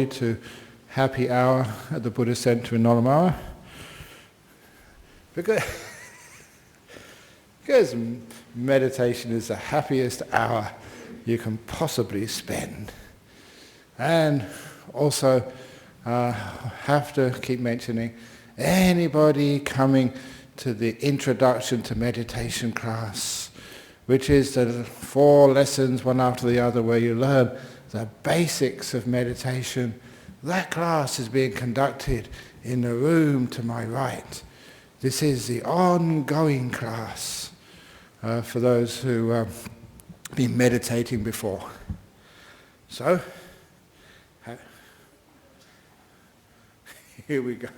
to happy hour at the Buddhist Center in Nolamara. Because meditation is the happiest hour you can possibly spend. And also have to keep mentioning anybody coming to the introduction to meditation class, which is the 4 lessons one after the other where you learn the basics of meditation. That class is being conducted in the room to my right. This is the ongoing class for those who have been meditating before. So, here we go.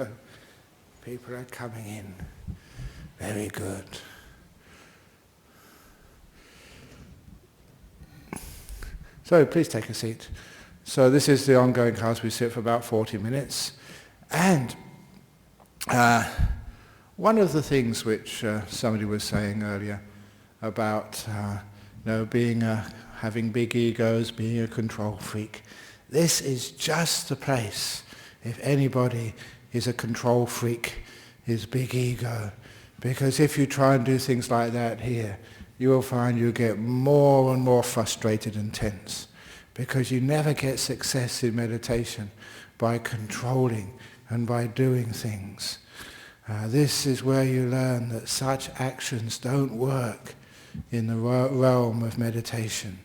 People are coming in. Very good. So please take a seat. So this is the ongoing class. We sit for about 40 minutes. And one of the things which somebody was saying earlier about having big egos, being a control freak, this is just the place if anybody is a control freak, is big ego. Because if you try and do things like that here, you will find you get more and more frustrated and tense, because you never get success in meditation by controlling and by doing things. This is where you learn that such actions don't work in the realm of meditation.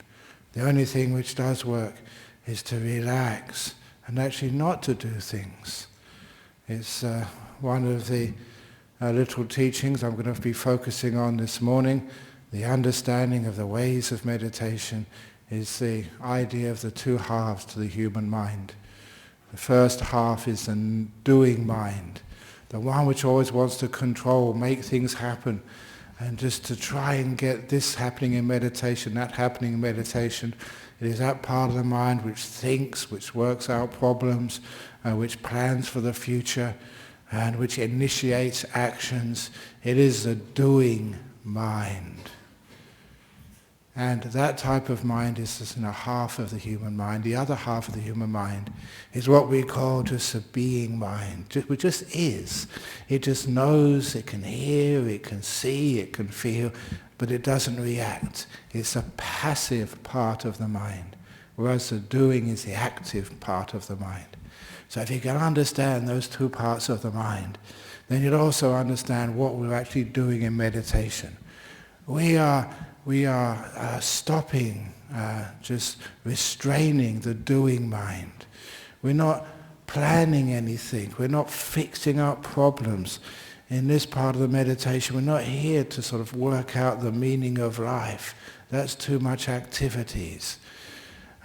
The only thing which does work is to relax and actually not to do things. It's one of the little teachings I'm going to be focusing on this morning. The understanding of the ways of meditation is the idea of the 2 halves to the human mind. The first half is the doing mind, the one which always wants to control, make things happen, and just to try and get this happening in meditation, that happening in meditation. It is that part of the mind which thinks, which works out problems, which plans for the future, and which initiates actions. It is the doing mind. And that type of mind is just in a half of the human mind. The other half of the human mind is what we call just a being mind. It just is. It just knows, it can hear, it can see, it can feel, but it doesn't react. It's a passive part of the mind, whereas the doing is the active part of the mind. So if you can understand those 2 parts of the mind, then you'll also understand what we're actually doing in meditation. We are stopping, just restraining the doing mind. We're not planning anything. We're not fixing up problems. In this part of the meditation, we're not here to sort of work out the meaning of life. That's too much activities.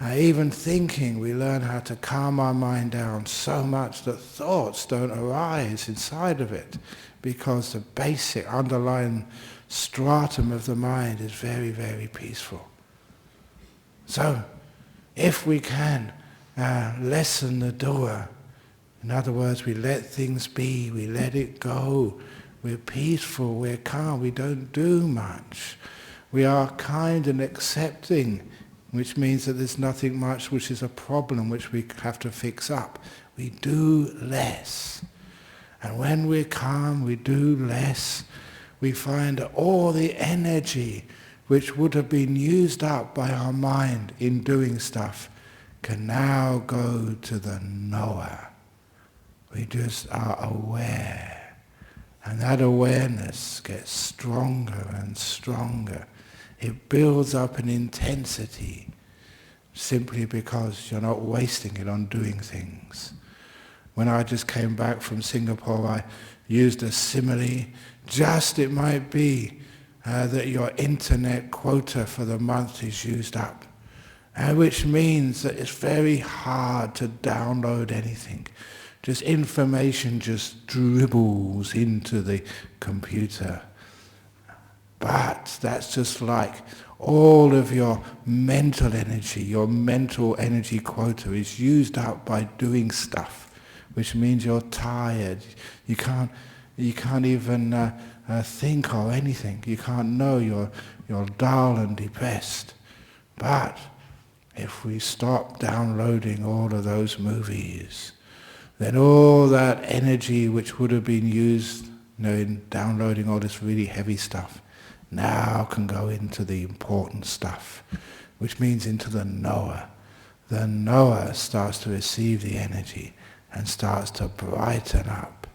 Even thinking, we learn how to calm our mind down so much that thoughts don't arise inside of it, because the basic underlying stratum of the mind is very, very peaceful. So, if we can lessen the doer, in other words, we let things be, we let it go, we're peaceful, we're calm, we don't do much. We are kind and accepting, which means that there's nothing much which is a problem which we have to fix up. We do less. And when we're calm, we do less. We find that all the energy which would have been used up by our mind in doing stuff can now go to the knower. We just are aware. And that awareness gets stronger and stronger. It builds up an intensity simply because you're not wasting it on doing things. When I just came back from Singapore, I used a simile. Just it might be that your internet quota for the month is used up, which means that it's very hard to download anything. Just information just dribbles into the computer. But that's just like all of your mental energy quota is used up by doing stuff, which means you're tired. You can't even think or anything. You can't know. You're dull and depressed. But if we stop downloading all of those movies, then all that energy which would have been used, in downloading all this really heavy stuff, now can go into the important stuff, which means into the knower. The knower starts to receive the energy and starts to brighten up.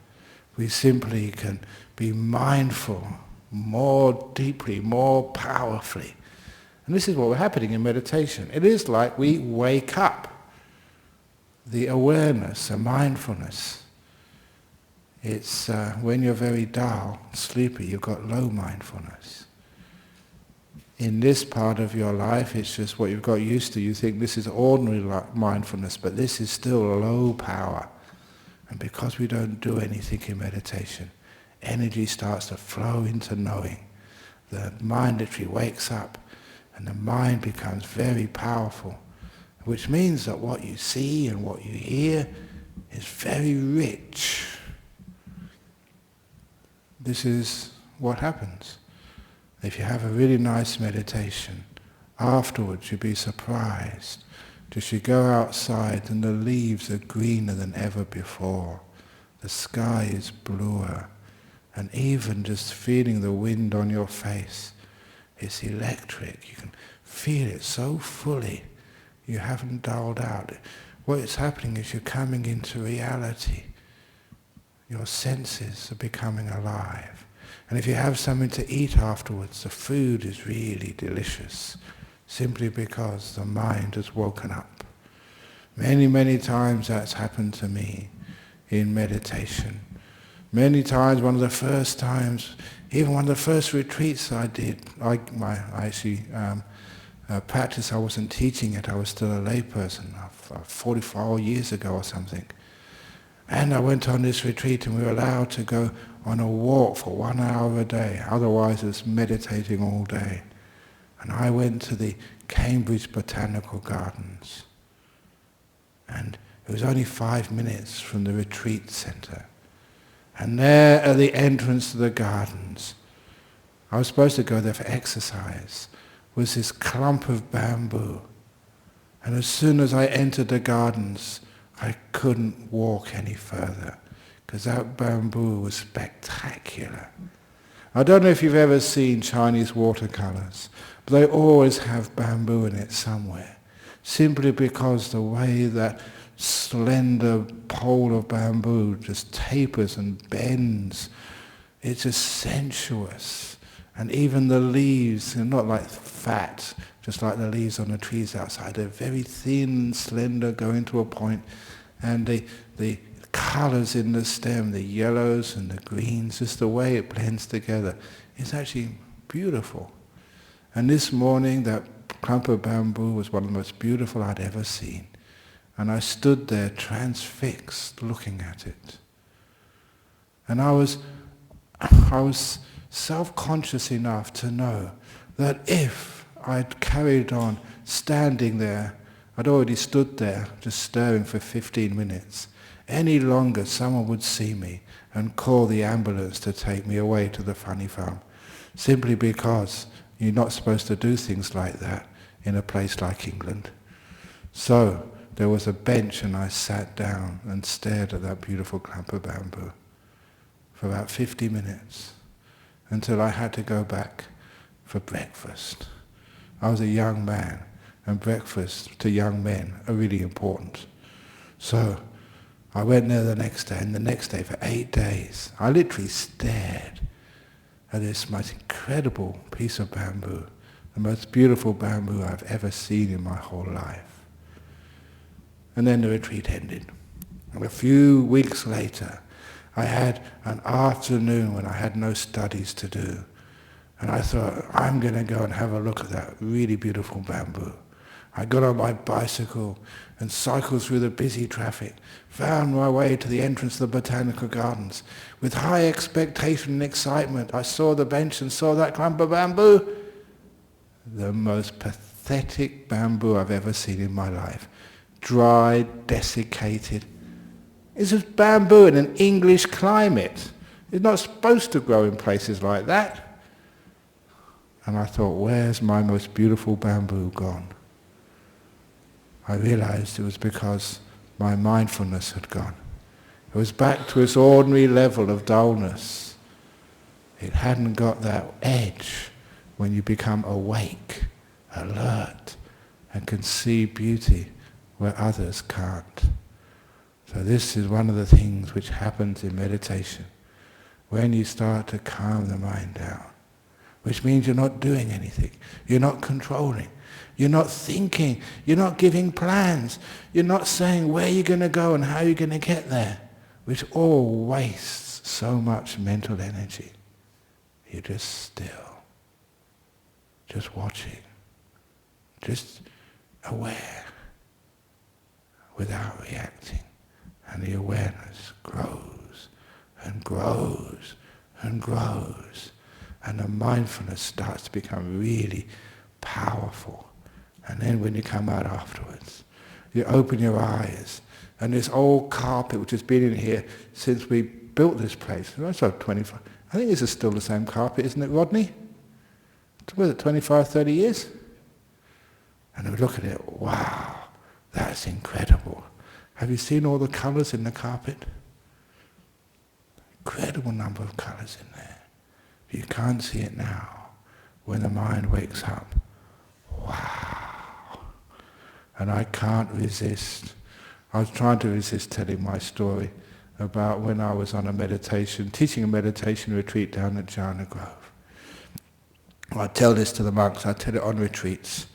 We simply can be mindful more deeply, more powerfully. And this is what was happening in meditation. It is like we wake up the awareness, the mindfulness. It's when you're very dull, sleepy, you've got low mindfulness. In this part of your life, it's just what you've got used to. You think this is ordinary mindfulness, but this is still low power. And because we don't do anything in meditation, energy starts to flow into knowing. The mind literally wakes up, and the mind becomes very powerful, which means that what you see and what you hear is very rich. This is what happens. If you have a really nice meditation, afterwards you'll be surprised. Just you go outside and the leaves are greener than ever before. The sky is bluer. And even just feeling the wind on your face, it's electric. You can feel it so fully. You haven't dulled out. What is happening is you're coming into reality. Your senses are becoming alive. And if you have something to eat afterwards, the food is really delicious, simply because the mind has woken up. Many, many times that's happened to me in meditation. Many times, one of the first times, even one of the first retreats I did, I actually practiced, I wasn't teaching it, I was still a layperson, 44 years ago or something. And I went on this retreat and we were allowed to go on a walk for 1 hour a day, otherwise it's meditating all day. And I went to the Cambridge Botanical Gardens. And it was only 5 minutes from the retreat centre. And there at the entrance to the gardens, I was supposed to go there for exercise, was this clump of bamboo. And as soon as I entered the gardens, I couldn't walk any further, because that bamboo was spectacular. I don't know if you've ever seen Chinese watercolours, but they always have bamboo in it somewhere, simply because the way that slender pole of bamboo just tapers and bends, it's just sensuous. And even the leaves, they're not like fat, just like the leaves on the trees outside. They're very thin, slender, going to a point. And the colours in the stem, the yellows and the greens, just the way it blends together, is actually beautiful. And this morning, that clump of bamboo was one of the most beautiful I'd ever seen. And I stood there transfixed, looking at it. And I was self-conscious enough to know that if I'd carried on standing there, I'd already stood there just staring for 15 minutes, any longer someone would see me and call the ambulance to take me away to the funny farm, simply because you're not supposed to do things like that in a place like England. So there was a bench and I sat down and stared at that beautiful clump of bamboo for about 50 minutes until I had to go back for breakfast. I was a young man, and breakfast to young men are really important. So I went there the next day, and the next day for 8 days, I literally stared at this most incredible piece of bamboo, the most beautiful bamboo I've ever seen in my whole life. And then the retreat ended. And a few weeks later, I had an afternoon when I had no studies to do. And I thought, I'm going to go and have a look at that really beautiful bamboo. I got on my bicycle and cycled through the busy traffic, found my way to the entrance of the Botanical Gardens. With high expectation and excitement, I saw the bench and saw that clump of bamboo. The most pathetic bamboo I've ever seen in my life. Dried, desiccated. It's just bamboo in an English climate. It's not supposed to grow in places like that. And I thought, where's my most beautiful bamboo gone? I realized it was because my mindfulness had gone. It was back to its ordinary level of dullness. It hadn't got that edge when you become awake, alert, and can see beauty where others can't. So this is one of the things which happens in meditation. When you start to calm the mind down, which means you're not doing anything, you're not controlling, you're not thinking, you're not giving plans, you're not saying where you're going to go and how you're going to get there, which all wastes so much mental energy. You're just still, just watching, just aware, without reacting. And the awareness grows and grows and grows. And the mindfulness starts to become really powerful. And then when you come out afterwards, you open your eyes, and this old carpet, which has been in here since we built this place, I think this is still the same carpet, isn't it, Rodney? Was it 25, 30 years? And we look at it, wow, that's incredible. Have you seen all the colours in the carpet? Incredible number of colours in there. You can't see it now. When the mind wakes up, wow. And I can't resist. I was trying to resist telling my story about when I was on a meditation, teaching a meditation retreat down at Jhana Grove. I tell this to the monks, I tell it on retreats.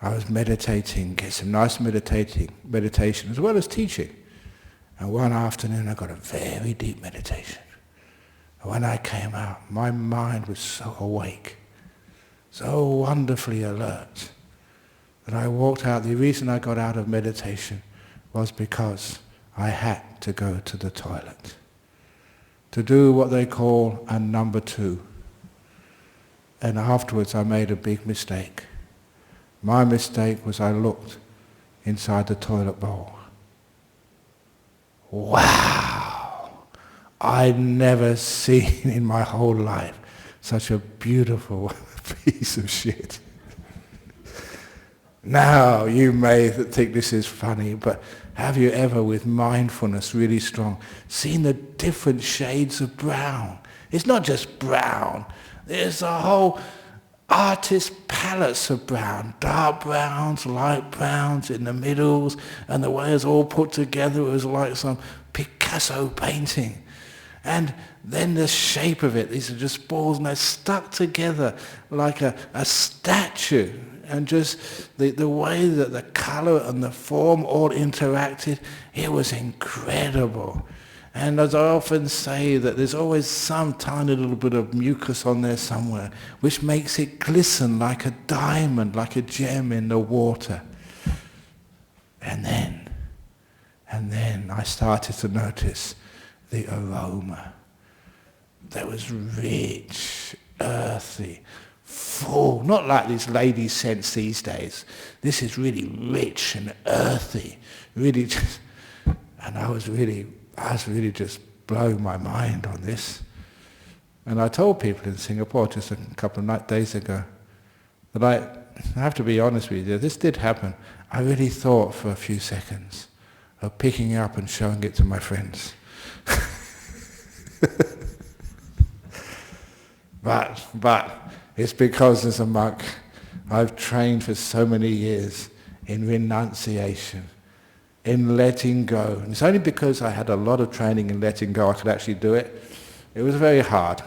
I was meditating, get some nice meditation as well as teaching. And one afternoon I got a very deep meditation. And when I came out, my mind was so awake, so wonderfully alert, that I walked out. The reason I got out of meditation was because I had to go to the toilet, to do what they call a number 2. And afterwards I made a big mistake. My mistake was I looked inside the toilet bowl. Wow! I'd never seen in my whole life such a beautiful piece of shit. Now, you may think this is funny, but have you ever, with mindfulness really strong, seen the different shades of brown? It's not just brown. There's a whole artist's palettes of brown, dark browns, light browns in the middles, and the way it's all put together was like some Picasso painting. And then the shape of it, these are just balls, and they're stuck together like a statue. And just the way that the colour and the form all interacted, it was incredible. And as I often say, that there's always some tiny little bit of mucus on there somewhere, which makes it glisten like a diamond, like a gem in the water. And then I started to notice the aroma that was rich, earthy, full, not like these lady scents these days. This is really rich and earthy, really just, and I was really just blowing my mind on this. And I told people in Singapore just a couple of days ago that I have to be honest with you, this did happen. I really thought for a few seconds of picking it up and showing it to my friends. But it's because as a monk I've trained for so many years in renunciation, in letting go. And it's only because I had a lot of training in letting go I could actually do it. It was very hard.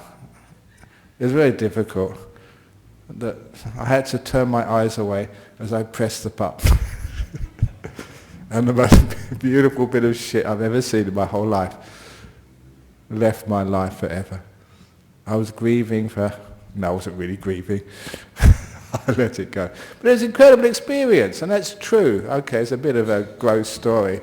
It was very difficult. That I had to turn my eyes away as I pressed the button. And the most beautiful bit of shit I've ever seen in my whole life left my life forever. I was grieving no, I wasn't really grieving. I let it go. But it was an incredible experience, and that's true. Okay, it's a bit of a gross story,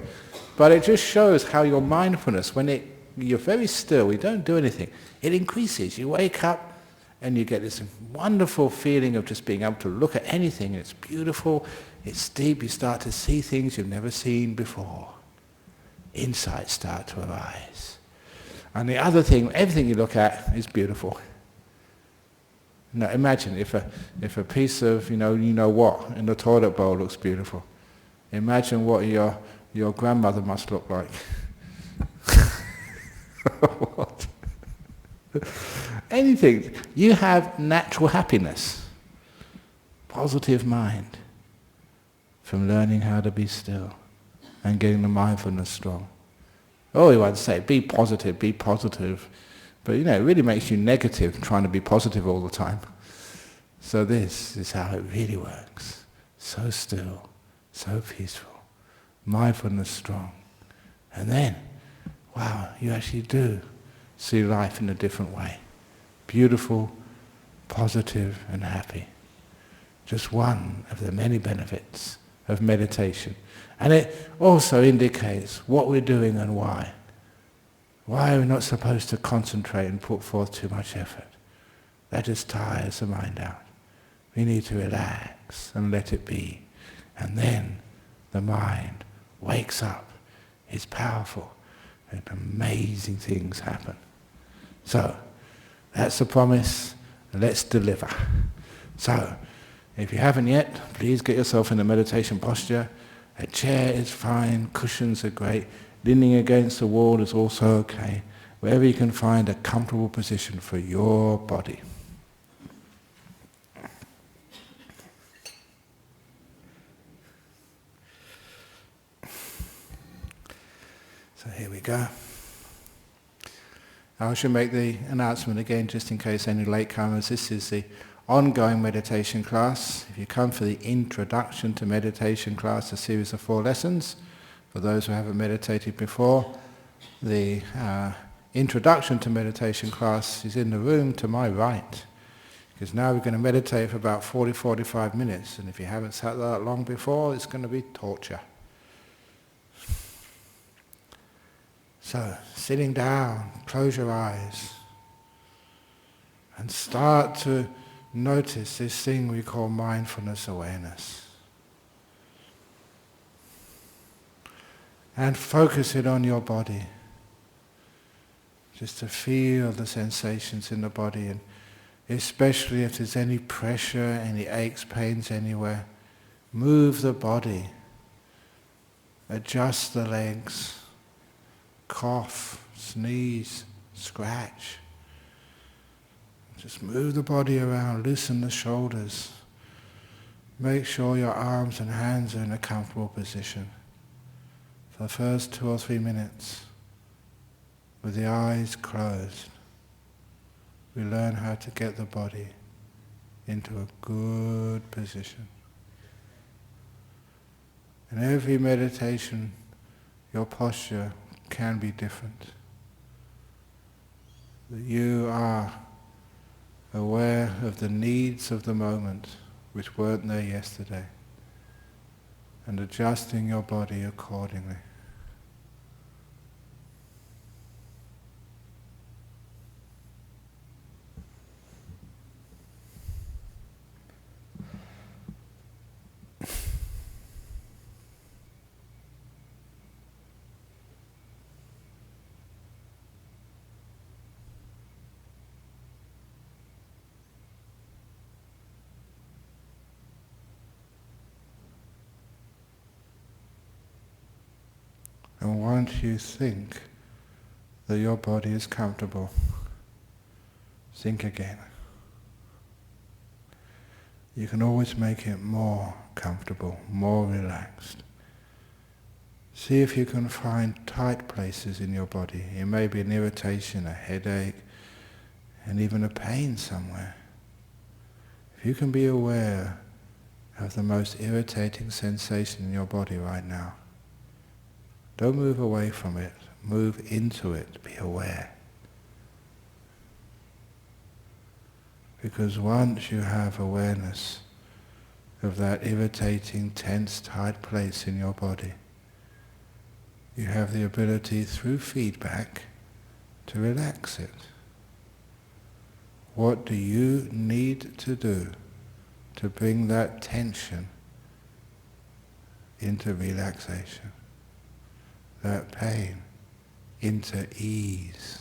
but it just shows how your mindfulness, when you're very still, you don't do anything, it increases. You wake up and you get this wonderful feeling of just being able to look at anything, and it's beautiful, it's deep, you start to see things you've never seen before. Insights start to arise. And the other thing, everything you look at is beautiful. Now imagine if a piece of, you know what, in the toilet bowl looks beautiful. Imagine what your grandmother must look like. What? Anything. You have natural happiness, positive mind, from learning how to be still and getting the mindfulness strong. Oh, you want to say, be positive, be positive. But it really makes you negative trying to be positive all the time. So this is how it really works. So still, so peaceful, mindfulness strong. And then, wow, you actually do see life in a different way. Beautiful, positive and happy. Just one of the many benefits of meditation. And it also indicates what we're doing and why. Why are we not supposed to concentrate and put forth too much effort? That just tires the mind out. We need to relax and let it be. And then the mind wakes up, is powerful, and amazing things happen. So, that's the promise. Let's deliver. So, if you haven't yet, please get yourself in a meditation posture. A chair is fine, cushions are great, leaning against the wall is also okay. Wherever you can find a comfortable position for your body. So here we go. I should make the announcement again just in case any latecomers. This is the ongoing meditation class. If you come for the introduction to meditation class, a series of 4 lessons, for those who haven't meditated before, the introduction to meditation class is in the room to my right, because now we're going to meditate for about 40-45 minutes, and if you haven't sat that long before, it's going to be torture. So, sitting down, close your eyes, and start to notice this thing we call mindfulness awareness. And focus it on your body. Just to feel the sensations in the body, and especially if there's any pressure, any aches, pains anywhere, move the body. Adjust the legs. Cough, sneeze, scratch. Just move the body around, loosen the shoulders. Make sure your arms and hands are in a comfortable position. For the first 2 or 3 minutes, with the eyes closed, we learn how to get the body into a good position. In every meditation, your posture can be different. You are aware of the needs of the moment which weren't there yesterday, and adjusting your body accordingly. And once you think that your body is comfortable, think again. You can always make it more comfortable, more relaxed. See if you can find tight places in your body. It may be an irritation, a headache, and even a pain somewhere. If you can be aware of the most irritating sensation in your body right now, don't move away from it, move into it, be aware. Because once you have awareness of that irritating, tense, tight place in your body, you have the ability through feedback to relax it. What do you need to do to bring that tension into relaxation? That pain into ease.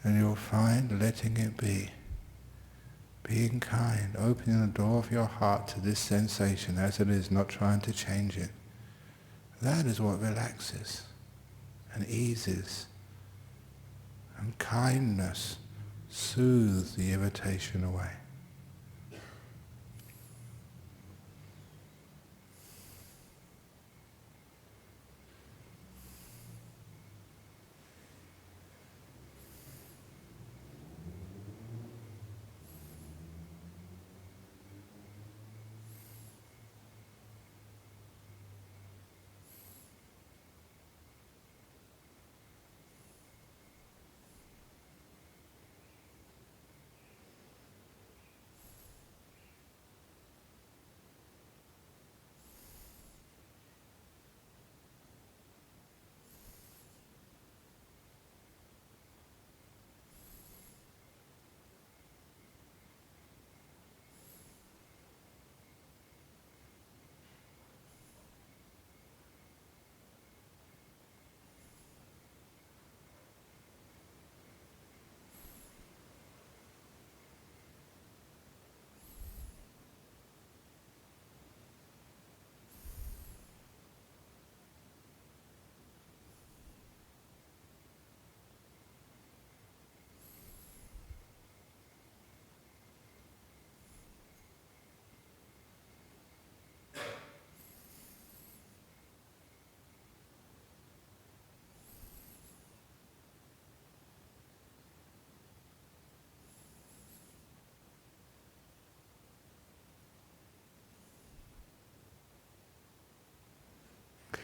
And you'll find letting it be being kind, opening the door of your heart to this sensation as it is, not trying to change it. That is what relaxes and eases. And kindness soothes the irritation away.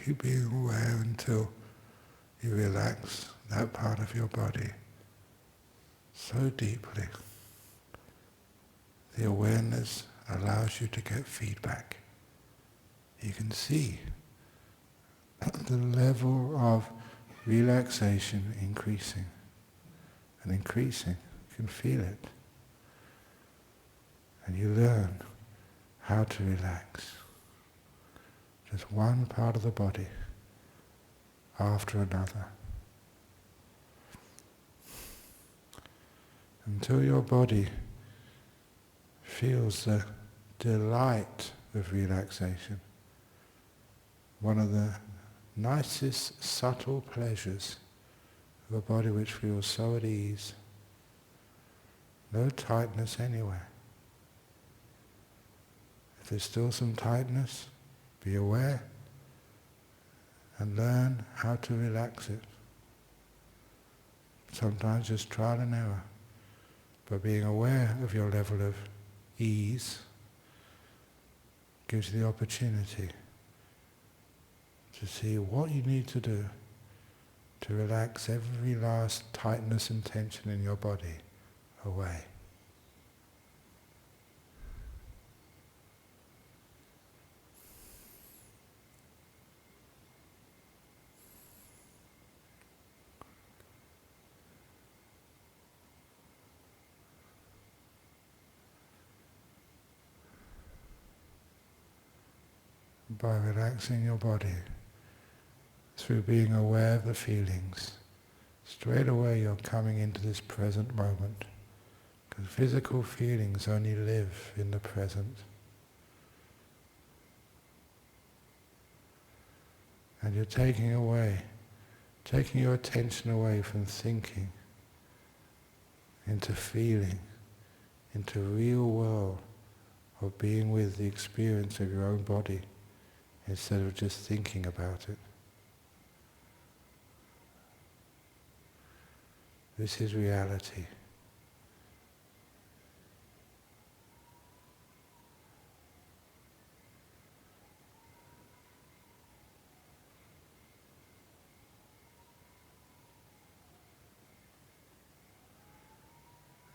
Keep being aware until you relax that part of your body so deeply. The awareness allows you to get feedback. You can see the level of relaxation increasing and increasing. You can feel it. And you learn how to relax. Just one part of the body after another. Until your body feels the delight of relaxation. One of the nicest subtle pleasures of a body which feels so at ease. No tightness anywhere. If there's still some tightness, be aware and learn how to relax it. Sometimes just trial and error. But being aware of your level of ease gives you the opportunity to see what you need to do to relax every last tightness and tension in your body away. By relaxing your body, through being aware of the feelings, straight away you're coming into this present moment. Because physical feelings only live in the present. And you're taking your attention away from thinking, into feeling, into real world of being with the experience of your own body, instead of just thinking about it. This is reality.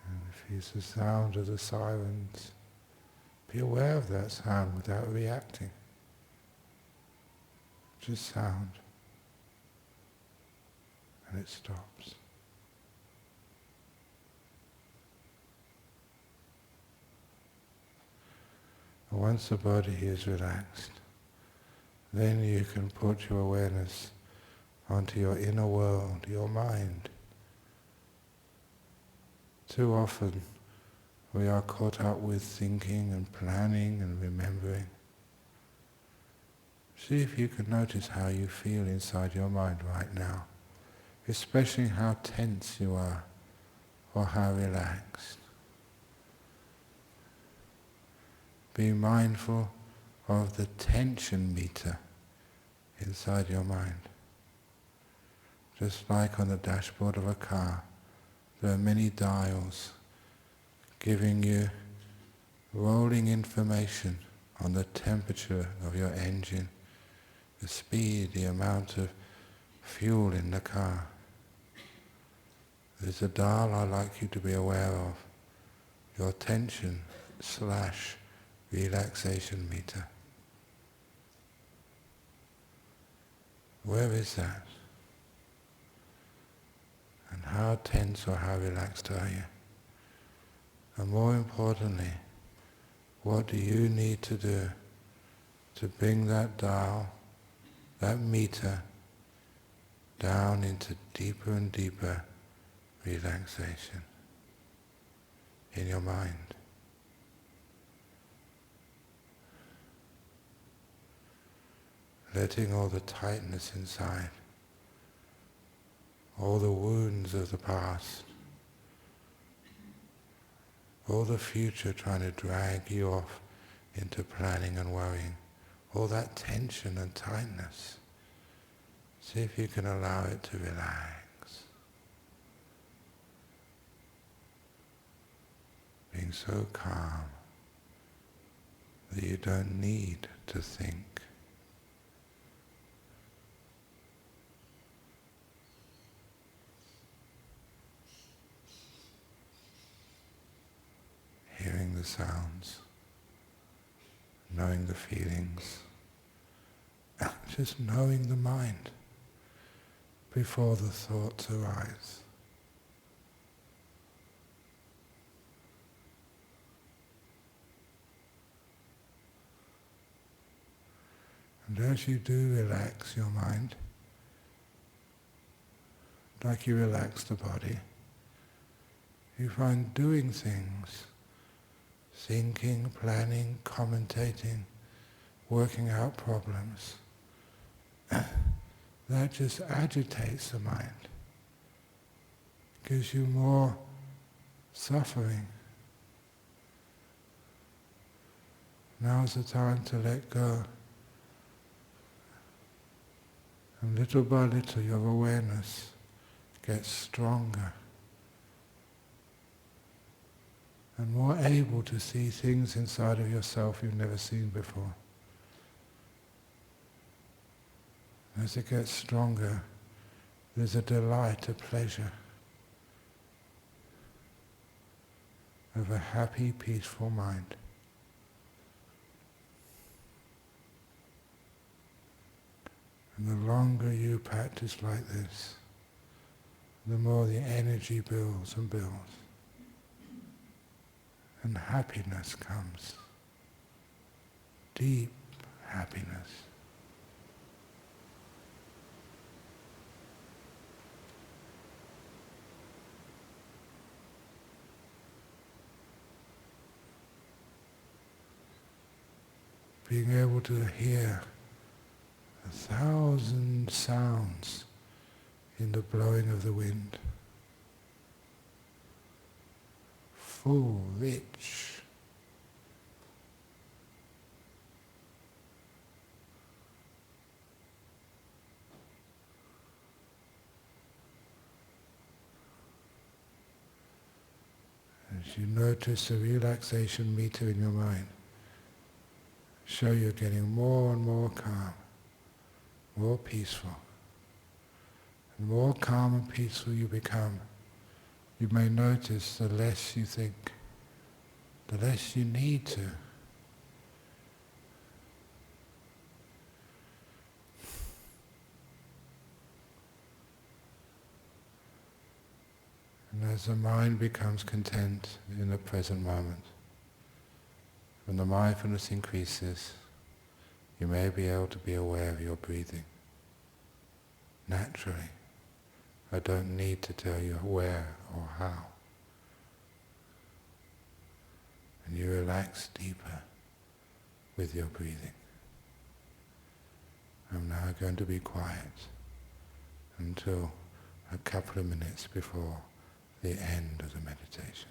And if it's the sound of the sirens, be aware of that sound without reacting. Just sound. And it stops. And once the body is relaxed, then you can put your awareness onto your inner world, your mind. Too often We are caught up with thinking and planning and remembering. See if you can notice how you feel inside your mind right now, especially how tense you are or how relaxed. Be mindful of the tension meter inside your mind. Just like on the dashboard of a car, there are many dials giving you rolling information on the temperature of your engine, the speed, the amount of fuel in the car. There's a dial I'd like you to be aware of, your tension / relaxation meter. Where is that? And how tense or how relaxed are you? And more importantly, what do you need to do to bring that dial, that meter, down into deeper and deeper relaxation in your mind? Letting all the tightness inside, all the wounds of the past, all the future trying to drag you off into planning and worrying, all that tension and tightness. See if you can allow it to relax. Being so calm that you don't need to think. Hearing the sounds, knowing the feelings, just knowing the mind before the thoughts arise. And as you do relax your mind, like you relax the body, you find doing things, thinking, planning, commentating, working out problems, that just agitates the mind, gives you more suffering. Now's the time to let go. And little by little your awareness gets stronger and more able to see things inside of yourself you've never seen before. As it gets stronger, there's a delight, a pleasure of a happy, peaceful mind. And the longer you practice like this, the more the energy builds and builds. And happiness comes. Deep happiness. Being able to hear 1,000 sounds in the blowing of the wind. Full, rich. As you notice the relaxation meter in your mind, show you're getting more and more calm, more peaceful. The more calm and peaceful you become, you may notice the less you think, the less you need to. And as the mind becomes content in the present moment, when the mindfulness increases, you may be able to be aware of your breathing. Naturally. I don't need to tell you where or how. and you relax deeper with your breathing. I'm now going to be quiet until a couple of minutes before the end of the meditation.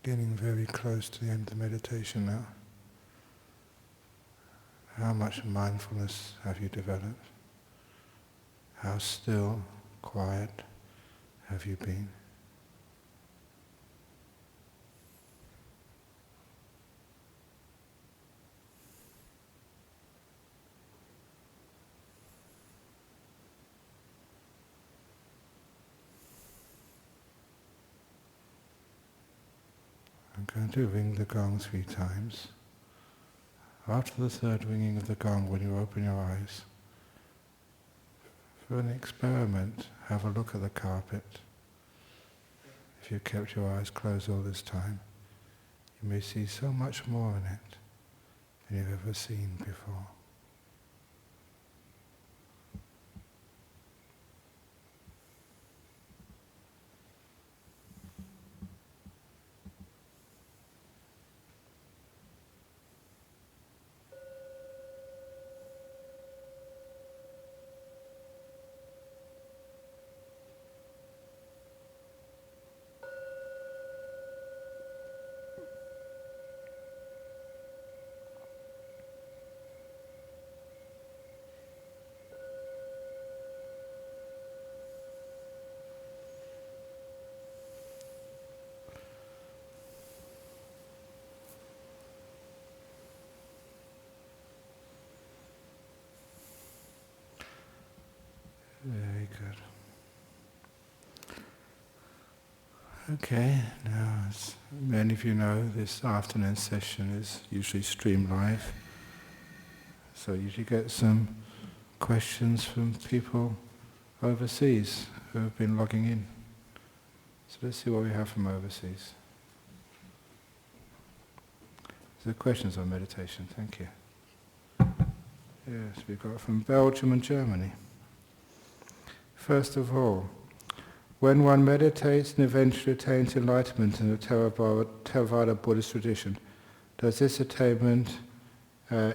getting very close to the end of the meditation now. How much mindfulness have you developed? How still, quiet have you been? I'm going to ring the gong 3 times. After the third ringing of the gong, when you open your eyes, for an experiment, have a look at the carpet. If you've kept your eyes closed all this time, you may see so much more in it than you've ever seen before. Very good. Okay, now as many of you know, this afternoon session is usually streamed live. So you usually get some questions from people overseas who have been logging in. So let's see what we have from overseas. So questions on meditation, thank you. Yes, we've got from Belgium and Germany. First of all, when one meditates and eventually attains enlightenment in the Theravada Buddhist tradition, does this attainment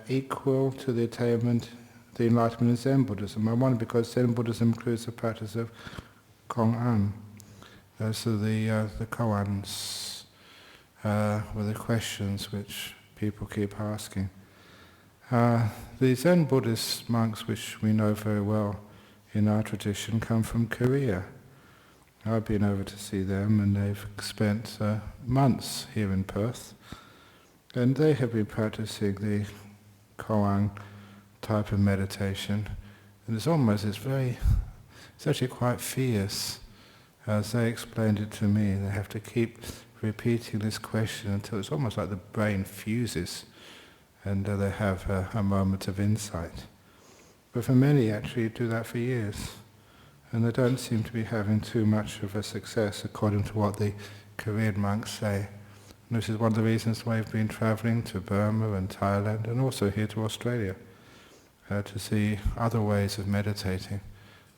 equal to the attainment, the enlightenment in Zen Buddhism? I wonder because Zen Buddhism includes the practice of Kong-an. So the koans were the questions which people keep asking. The Zen Buddhist monks, which we know very well in our tradition, come from Korea. I've been over to see them, and they've spent months here in Perth, and they have been practicing the koan type of meditation, and it's actually quite fierce. As they explained it to me, they have to keep repeating this question until it's almost like the brain fuses, and they have a moment of insight. But for many actually do that for years, and they don't seem to be having too much of a success according to what the Korean monks say. And this is one of the reasons why I've been travelling to Burma and Thailand and also here to Australia to see other ways of meditating.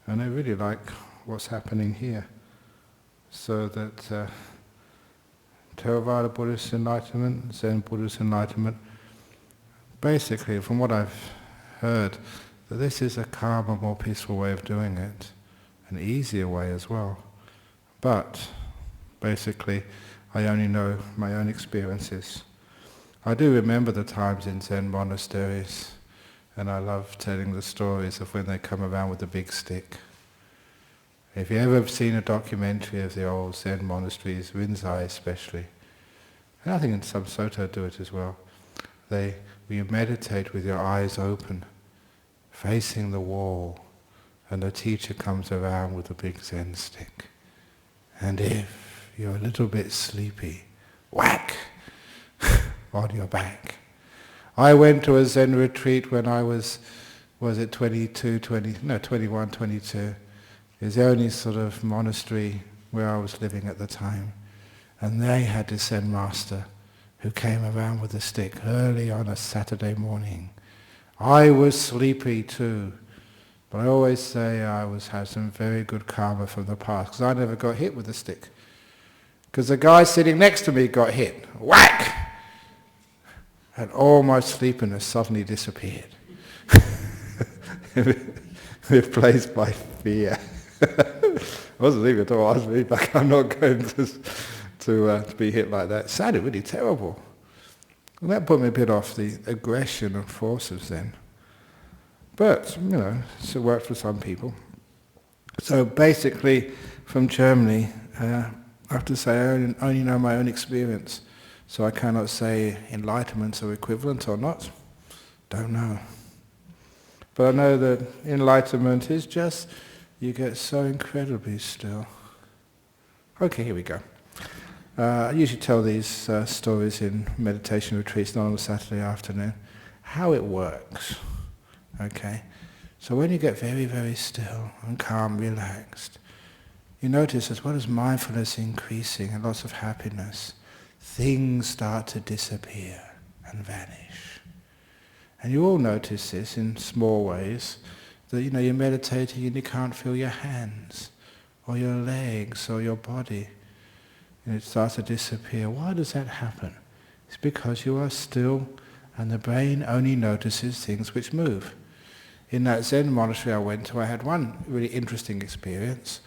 And I really like what's happening here. So that Theravada Buddhist enlightenment, Zen Buddhist enlightenment, basically from what I've heard, that this is a calmer, more peaceful way of doing it, an easier way as well. But basically, I only know my own experiences. I do remember the times in Zen monasteries, and I love telling the stories of when they come around with a big stick. If you ever have seen a documentary of the old Zen monasteries, Rinzai especially, and I think in some Soto do it as well, you meditate with your eyes open, facing the wall, and the teacher comes around with a big Zen stick. And if you're a little bit sleepy, whack on your back. I went to a Zen retreat when I was it 21, 22. It was the only sort of monastery where I was living at the time. And they had this Zen master who came around with a stick early on a Saturday morning. I was sleepy too, but I always say I had some very good karma from the past, because I never got hit with a stick. Because the guy sitting next to me got hit. Whack! And all my sleepiness suddenly disappeared. Replaced by fear. I wasn't sleeping at all. I was really like, I'm not going to be hit like that. It sounded really terrible. And that put me a bit off the aggression and forces then. But, it worked for some people. So basically, from Germany, I have to say I only know my own experience. So I cannot say enlightenments are equivalent or not. Don't know. But I know that enlightenment is just, you get so incredibly still. Okay, here we go. I usually tell these stories in meditation retreats, not on a Saturday afternoon, how it works. Okay? So when you get very, very still and calm, relaxed, you notice as well as mindfulness increasing and lots of happiness, things start to disappear and vanish. And you all notice this in small ways, that you're meditating and you can't feel your hands, or your legs, or your body. And it starts to disappear. Why does that happen? It's because you are still, and the brain only notices things which move. In that Zen monastery I went to, I had one really interesting experience.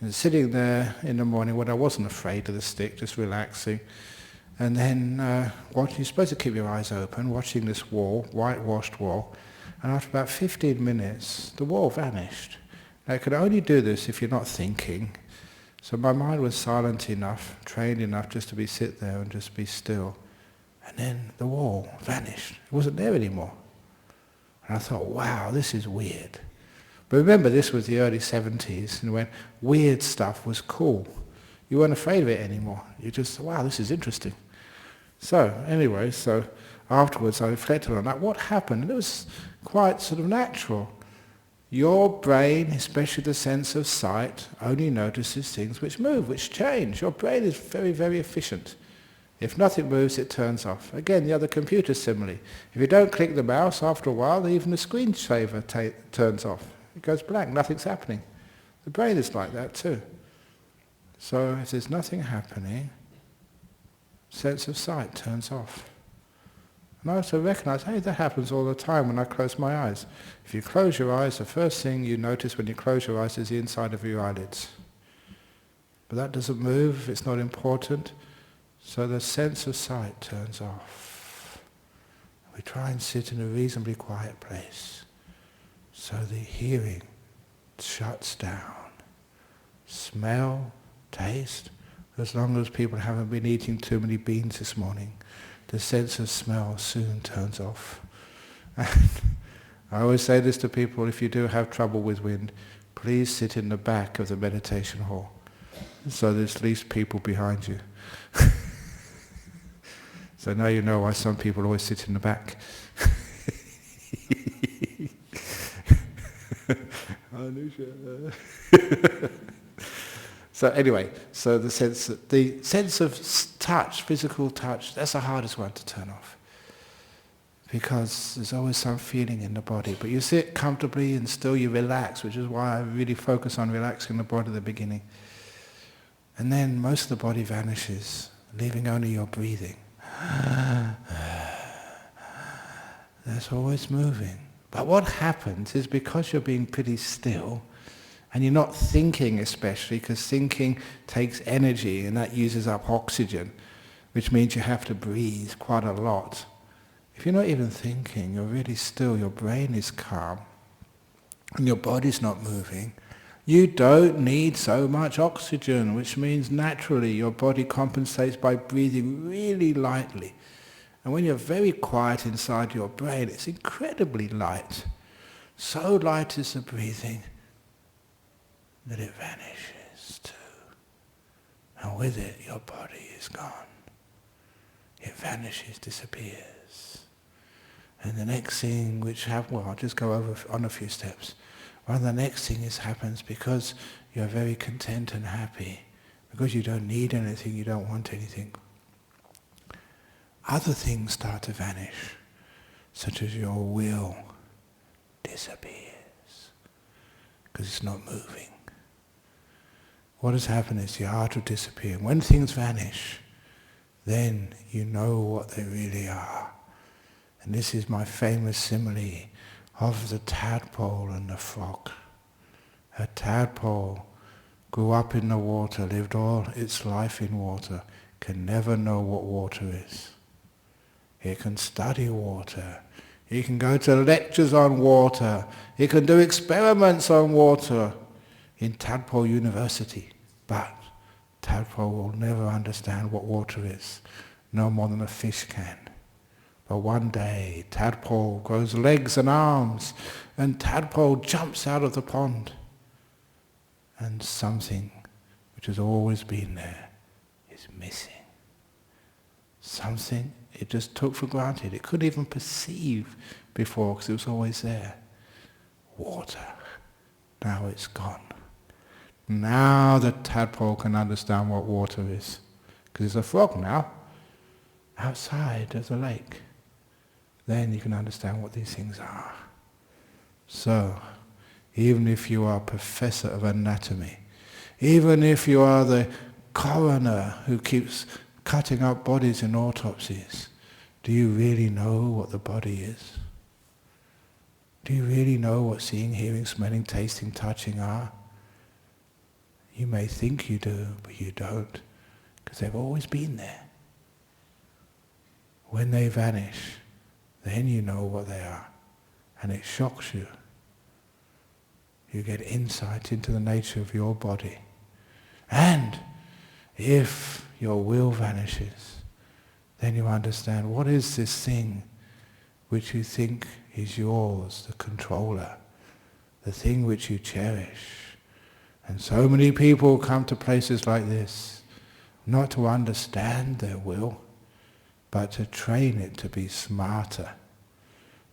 And sitting there in the morning when I wasn't afraid of the stick, just relaxing, and then you're supposed to keep your eyes open, watching this wall, whitewashed wall, and after about 15 minutes, the wall vanished. Now, I could only do this if you're not thinking. So my mind was silent enough, trained enough just to sit there and just be still. And then the wall vanished. It wasn't there anymore. And I thought, wow, this is weird. But remember, this was the early 70s, and when weird stuff was cool. You weren't afraid of it anymore. You just, wow, this is interesting. So anyway, afterwards I reflected on that. What happened? And it was quite sort of natural. Your brain, especially the sense of sight, only notices things which move, which change. Your brain is very, very efficient. If nothing moves, it turns off. Again, the other computer simile. If you don't click the mouse, after a while, even the screensaver turns off. It goes blank, nothing's happening. The brain is like that too. So if there's nothing happening, sense of sight turns off. And I also recognize, hey, that happens all the time when I close my eyes. If you close your eyes, the first thing you notice when you close your eyes is the inside of your eyelids. But that doesn't move, it's not important, so the sense of sight turns off. We try and sit in a reasonably quiet place, so the hearing shuts down. Smell, taste, as long as people haven't been eating too many beans this morning, the sense of smell soon turns off. And I always say this to people, if you do have trouble with wind, please sit in the back of the meditation hall, so there's least people behind you. So now you know why some people always sit in the back. So anyway, so the sense of touch, physical touch, that's the hardest one to turn off. Because there's always some feeling in the body. But you sit comfortably and still you relax, which is why I really focus on relaxing the body at the beginning. And then most of the body vanishes, leaving only your breathing. That's always moving. But what happens is, because you're being pretty still, and you're not thinking especially, because thinking takes energy and that uses up oxygen, which means you have to breathe quite a lot. If you're not even thinking, you're really still, your brain is calm, and your body's not moving, you don't need so much oxygen, which means naturally your body compensates by breathing really lightly. And when you're very quiet inside your brain, it's incredibly light. So light is the breathing that it vanishes too. And with it, your body is gone. It vanishes, disappears. And the next thing I'll just go over on a few steps. Well, the next thing happens because you're very content and happy, because you don't need anything, you don't want anything. Other things start to vanish, such as your will disappears, because it's not moving. What has happened is the art of disappearing. When things vanish, then you know what they really are. And this is my famous simile of the tadpole and the frog. A tadpole grew up in the water, lived all its life in water, can never know what water is. It can study water. He can go to lectures on water. He can do experiments on water in Tadpole University. But Tadpole will never understand what water is, no more than a fish can. But one day, Tadpole grows legs and arms, and Tadpole jumps out of the pond. And something which has always been there is missing. Something it just took for granted. It couldn't even perceive before because it was always there. Water. Now it's gone. Now the tadpole can understand what water is. Because it's a frog now. Outside there's a lake. Then you can understand what these things are. So, even if you are a professor of anatomy, even if you are the coroner who keeps cutting up bodies in autopsies, do you really know what the body is? Do you really know what seeing, hearing, smelling, tasting, touching are? You may think you do, but you don't, because they've always been there. When they vanish, then you know what they are, and it shocks you. You get insight into the nature of your body. And if your will vanishes, then you understand what is this thing which you think is yours, the controller, the thing which you cherish. And so many people come to places like this, not to understand their will, but to train it to be smarter,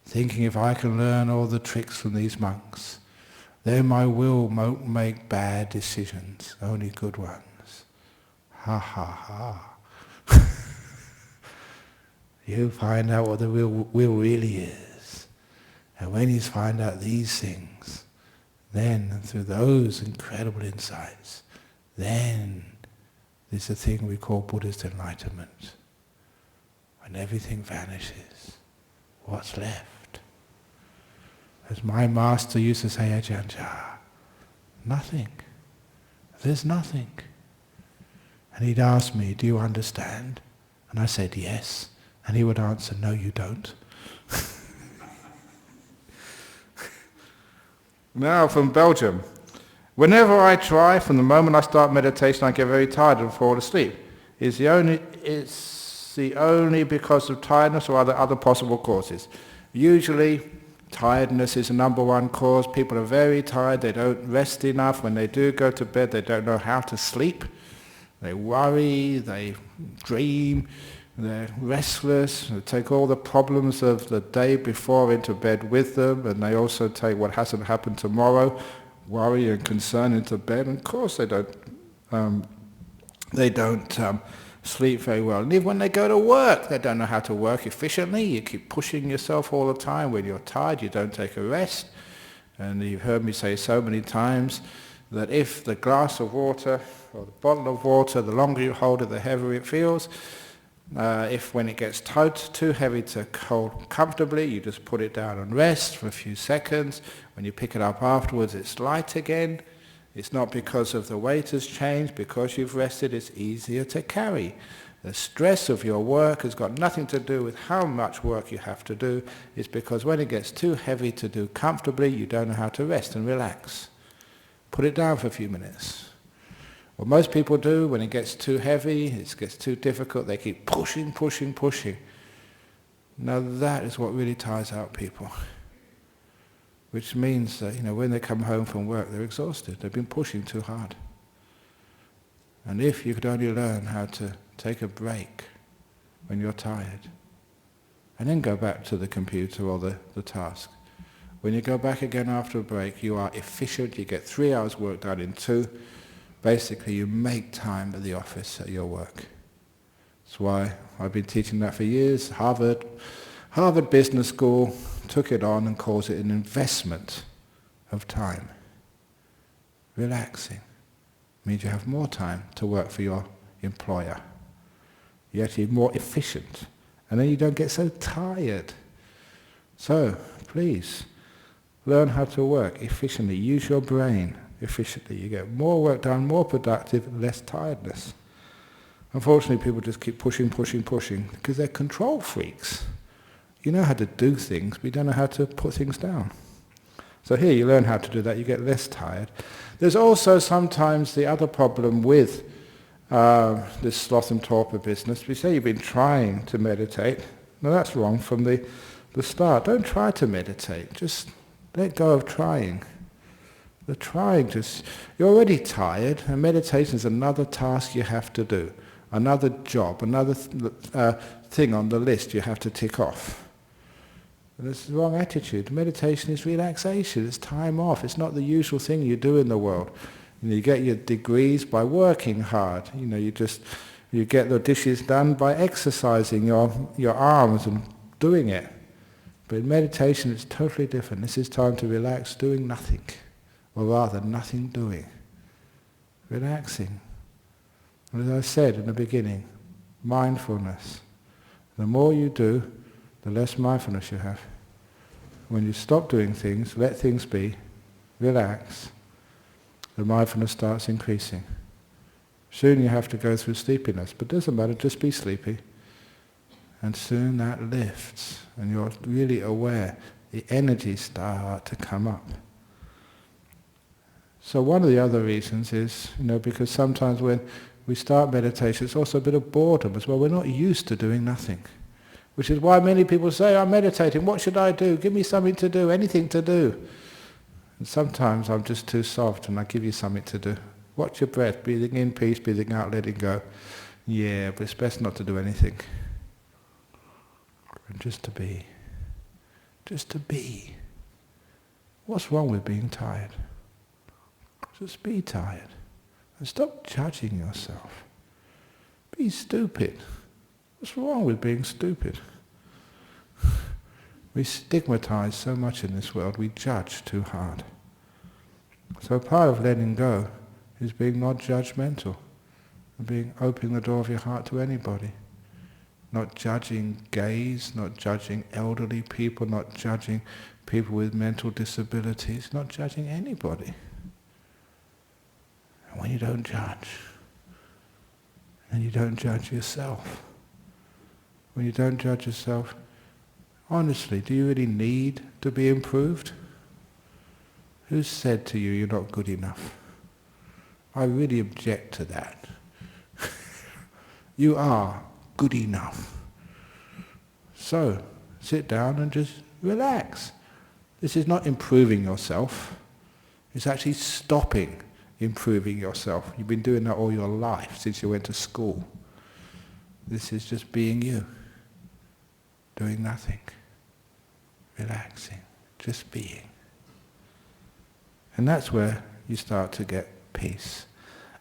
thinking if I can learn all the tricks from these monks, then my will won't make bad decisions, only good ones. Ha ha ha. You find out what the will really is. And when you find out these things, then through those incredible insights, then there's a thing we call Buddhist enlightenment. When everything vanishes, what's left? As my master used to say, Ajahn Brahm, nothing. There's nothing. And he'd ask me, do you understand? And I said, yes. And he would answer, no, you don't. Now from Belgium. Whenever I try, from the moment I start meditation, I get very tired and fall asleep. It's the only because of tiredness, or are there other possible causes? Usually, tiredness is the number one cause. People are very tired, they don't rest enough. When they do go to bed, they don't know how to sleep. They worry, they dream, they're restless, they take all the problems of the day before into bed with them, and they also take what hasn't happened tomorrow, worry and concern into bed, and of course they don't sleep very well. And even when they go to work, they don't know how to work efficiently. You keep pushing yourself all the time. When you're tired, you don't take a rest. And you've heard me say so many times that if the glass of water or the bottle of water, the longer you hold it, the heavier it feels. If when it gets too heavy to hold comfortably, you just put it down and rest for a few seconds. When you pick it up afterwards, it's light again. It's not because of the weight has changed. Because you've rested, it's easier to carry. The stress of your work has got nothing to do with how much work you have to do. It's because when it gets too heavy to do comfortably, you don't know how to rest and relax. Put it down for a few minutes. What most people do when it gets too heavy, it gets too difficult, they keep pushing. Now that is what really tires out people. Which means that, when they come home from work, they're exhausted. They've been pushing too hard. And if you could only learn how to take a break when you're tired, and then go back to the computer or the task. When you go back again after a break, you are efficient, you get 3 hours work done in 2. Basically, you make time at the office at your work. That's why I've been teaching that for years. Harvard Business School took it on and calls it an investment of time. Relaxing means you have more time to work for your employer. You're actually more efficient. And then you don't get so tired. So, please, learn how to work efficiently. Use your brain. efficiently. You get more work done, more productive, less tiredness. Unfortunately, people just keep pushing, because they're control freaks. You know how to do things, but you don't know how to put things down. So here you learn how to do that, you get less tired. There's also sometimes the other problem with this sloth and torpor business. We say you've been trying to meditate. No, that's wrong from the start. Don't try to meditate. Just let go of trying. The trying you're already tired, and meditation is another task you have to do. Another job, another thing on the list you have to tick off. And it's the wrong attitude. Meditation is relaxation. It's time off. It's not the usual thing you do in the world. You get your degrees by working hard. You get the dishes done by exercising your arms and doing it. But in meditation it's totally different. This is time to relax, doing nothing. Or rather, nothing doing. Relaxing. As I said in the beginning, mindfulness. The more you do, the less mindfulness you have. When you stop doing things, let things be, relax, the mindfulness starts increasing. Soon you have to go through sleepiness, but it doesn't matter, just be sleepy. And soon that lifts, and you're really aware. The energies start to come up. So one of the other reasons is, because sometimes when we start meditation, it's also a bit of boredom as well. We're not used to doing nothing. Which is why many people say, I'm meditating, what should I do? Give me something to do, anything to do. And sometimes I'm just too soft and I give you something to do. Watch your breath, breathing in peace, breathing out, letting go. Yeah, but it's best not to do anything. And just to be. Just to be. What's wrong with being tired? Just be tired. And stop judging yourself. Be stupid. What's wrong with being stupid? We stigmatize so much in this world, we judge too hard. So part of letting go is being non-judgmental, and opening the door of your heart to anybody. Not judging gays, not judging elderly people, not judging people with mental disabilities, not judging anybody. And when you don't judge, then you don't judge yourself. When you don't judge yourself, honestly, do you really need to be improved? Who said to you you're not good enough? I really object to that. You are good enough. So, sit down and just relax. This is not improving yourself. It's actually stopping improving yourself. You've been doing that all your life, since you went to school. This is just being you. Doing nothing. Relaxing. Just being. And that's where you start to get peace.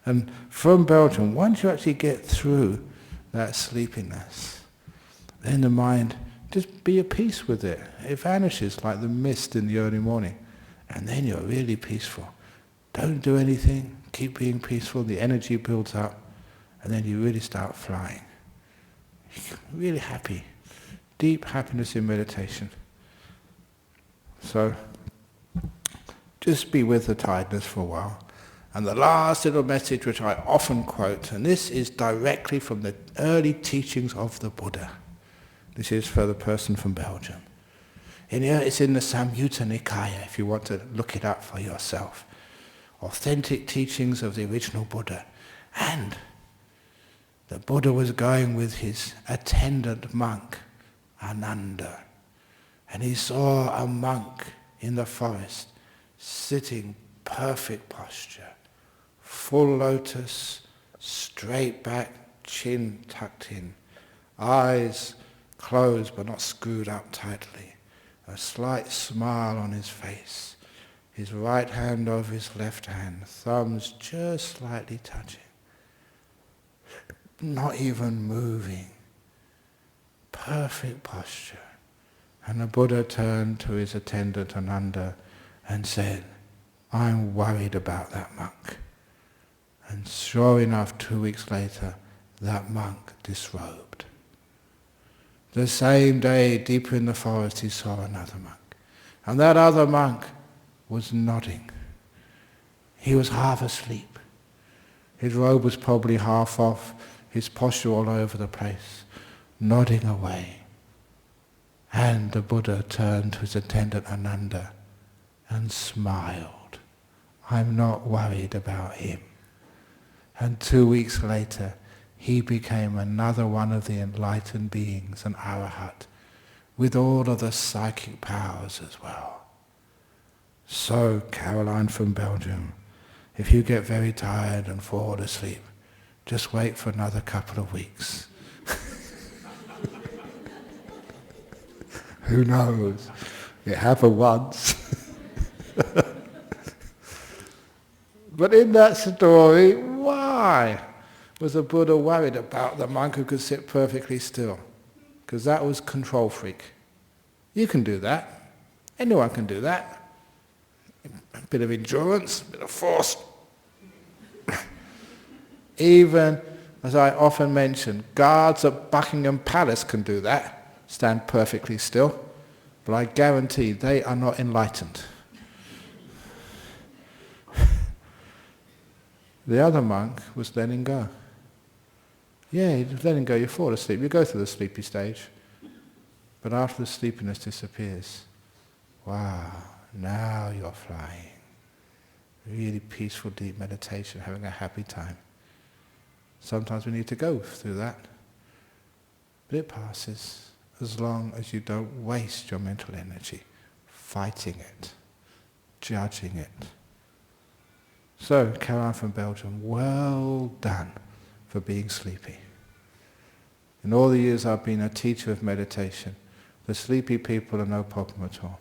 And from Belgium, once you actually get through that sleepiness, then the mind, just be at peace with it. It vanishes like the mist in the early morning. And then you're really peaceful. Don't do anything, keep being peaceful, the energy builds up, and then you really start flying. You're really happy. Deep happiness in meditation. So, just be with the tiredness for a while. And the last little message which I often quote, and this is directly from the early teachings of the Buddha. This is for the person from Belgium. It's in the Samyutta Nikaya, if you want to look it up for yourself. Authentic teachings of the original Buddha. And the Buddha was going with his attendant monk, Ananda. And he saw a monk in the forest, sitting perfect posture, full lotus, straight back, chin tucked in, eyes closed but not screwed up tightly, a slight smile on his face, his right hand over his left hand, thumbs just slightly touching, not even moving, perfect posture. And the Buddha turned to his attendant Ananda and said, I'm worried about that monk. And sure enough, 2 weeks later, that monk disrobed. The same day, deeper in the forest, he saw another monk. And that other monk was nodding. He was half asleep. His robe was probably half off, his posture all over the place, nodding away. And the Buddha turned to his attendant Ananda and smiled. I'm not worried about him. And 2 weeks later, he became another one of the enlightened beings, an arahat, with all of the psychic powers as well. So, Caroline from Belgium, if you get very tired and fall asleep, just wait for another couple of weeks. Who knows? It happened once. But in that story, why was the Buddha worried about the monk who could sit perfectly still? Because that was control freak. You can do that. Anyone can do that. A bit of endurance, a bit of force. Even, as I often mention, guards at Buckingham Palace can do that, stand perfectly still. But I guarantee they are not enlightened. The other monk was letting go. Yeah, he was letting go, you fall asleep, you go through the sleepy stage. But after the sleepiness disappears, wow, now you're flying. Really peaceful, deep meditation, having a happy time. Sometimes we need to go through that. But it passes as long as you don't waste your mental energy fighting it, judging it. So, Caroline from Belgium, well done for being sleepy. In all the years I've been a teacher of meditation, the sleepy people are no problem at all.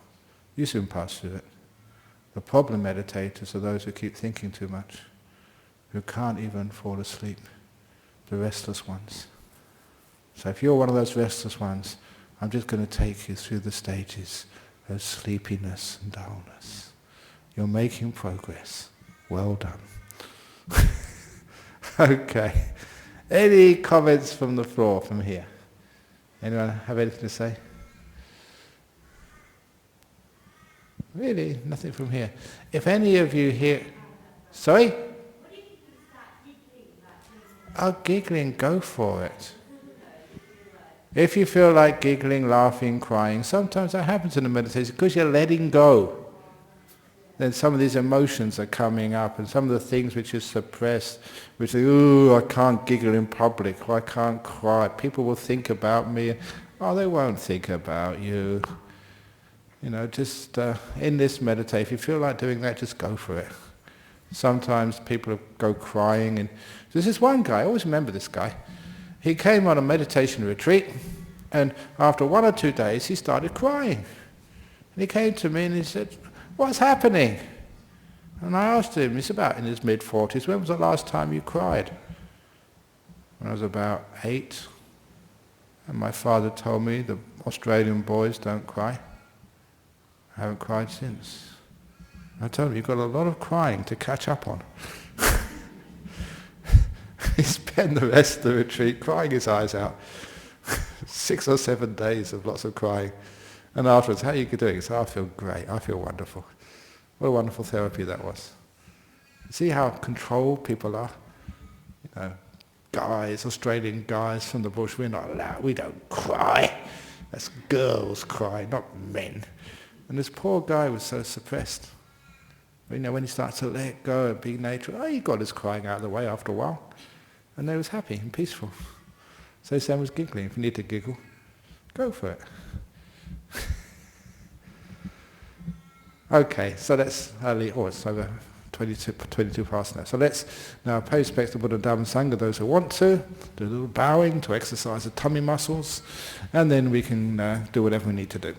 You soon pass through it. The problem meditators are those who keep thinking too much, who can't even fall asleep, the restless ones. So if you're one of those restless ones, I'm just going to take you through the stages of sleepiness and dullness. You're making progress. Well done. Okay. Any comments from the floor from here? Anyone have anything to say? Really? Nothing from here. If any of you here... Sorry? Oh, giggling, go for it. If you feel like giggling, laughing, crying, sometimes that happens in the meditation because you're letting go. Then some of these emotions are coming up and some of the things which are suppressed, which say, ooh, I can't giggle in public, or I can't cry, people will think about me. Oh, they won't think about you. You know, just in this meditation, if you feel like doing that, just go for it. Sometimes people go crying. And there's this one guy, I always remember this guy. He came on a meditation retreat, and after 1 or 2 days, he started crying. And he came to me and he said, what's happening? And I asked him, he's about in his mid-40s, when was the last time you cried? When I was about 8. And my father told me the Australian boys don't cry. I haven't cried since. I told him, you've got a lot of crying to catch up on. He spent the rest of the retreat crying his eyes out. 6 or 7 days of lots of crying. And afterwards, how are you doing? He said, I feel great, I feel wonderful. What a wonderful therapy that was. See how controlled people are? You know, guys, Australian guys from the bush, we're not allowed, we don't cry. That's girls cry, not men. And this poor guy was so suppressed. You know, when he starts to let go and be nature, he got his crying out of the way after a while. And they was happy and peaceful. So Sam was giggling. If you need to giggle, go for it. Okay, so let's it's over 22 past now. So let's now pay respects to Buddha, Dhamma and Sangha, those who want to, do a little bowing to exercise the tummy muscles, and then we can do whatever we need to do.